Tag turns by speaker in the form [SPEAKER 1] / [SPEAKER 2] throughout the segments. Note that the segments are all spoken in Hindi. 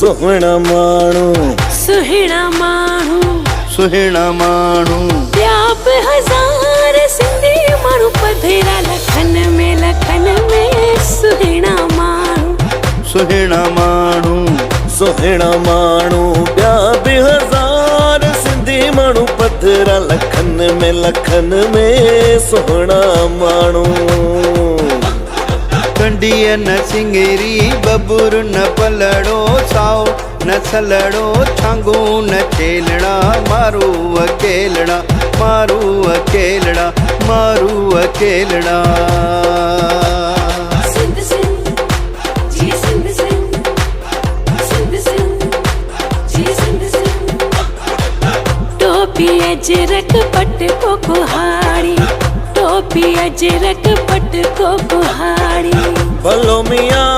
[SPEAKER 1] सुहिणा माण्हू
[SPEAKER 2] सुहिणा माण्हू
[SPEAKER 1] सुहिणा माण्हू
[SPEAKER 2] ॿिया बि हज़ार सिंधी माण्हू पधरा लखन में सुहिणा माण्हू
[SPEAKER 1] सुहिणा माण्हू सुहिणा माण्हू ॿिया बि हज़ार सिंधी माण्हू पधरा लखन में सुहिणा माण्हू कंडीअ न सिंगेरी बबुर न पलड़ो साओ न सलड़ो छांगू न चेलड़ा मारू अकेलड़ा मारू अकेलड़ा मारू अकेलड़ा
[SPEAKER 2] सिंध सिंध जी सिंध सिंध सिंध सिंध जी सिंध सिंध टोपी अजरक पट को कुहाड़ी टोपी अजरक पट को कुहाड़ी
[SPEAKER 1] भलो मियां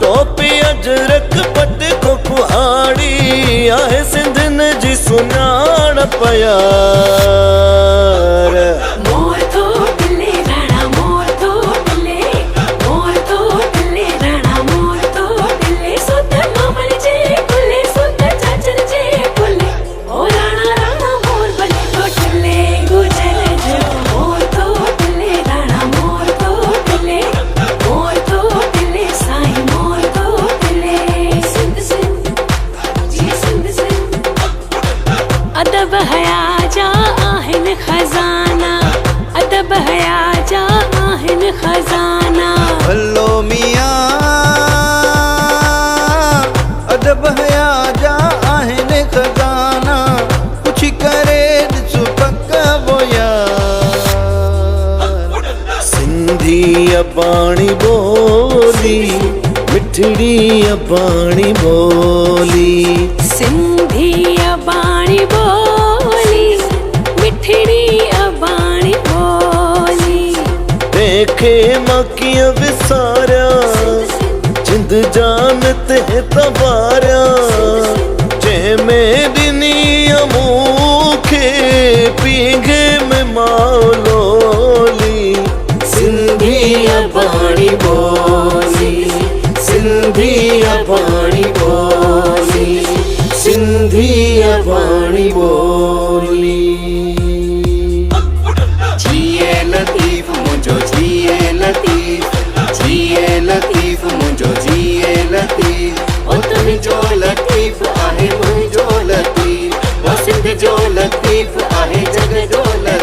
[SPEAKER 1] टोपी अजरक पट को कुहाड़ी आहे सिंधन जी सुञाणप यार
[SPEAKER 2] मोर तो टिले राणा मोर तो टिले मोर तो टिले राणा मोर तो टिले सुत मामल जे कुले सुत चाचर जे कुले ओ राणा राणा मोर बले तो टिले गुजर जो मोर तो टिले राणा मोर तो टिले साईं मोर तो टिले सिंध सिंध जी सिंध सिंध अदब हया जा आहिन खजाना अदब हया जा आहिन खजाना
[SPEAKER 1] भलो मियां अदब हया जा आहिन खजाना कुछ करे ॾिसो पक वो यार सिंधी अबाणी बोली मिठड़ी अबाणी बोली
[SPEAKER 2] सिंधी अबाणी बोली मिठड़ी अबाणी बोली
[SPEAKER 1] देखे मां कीअं विसारिया जिंद जान ते तबारिया जंहिंमें ॾिनी मूंखे पींघे में मौलोली सिंधी अबाणी बोली सिंधी अबाणी बोली सिंधी अबाणी बोली जिए लतीफ मुझो जिए लतीफ मुझो जिए लतीफ ओ तुझो लतीफ आहे मुझो लतीफ ओ सिंध जो लतीफ आहे जग जो लतीफ।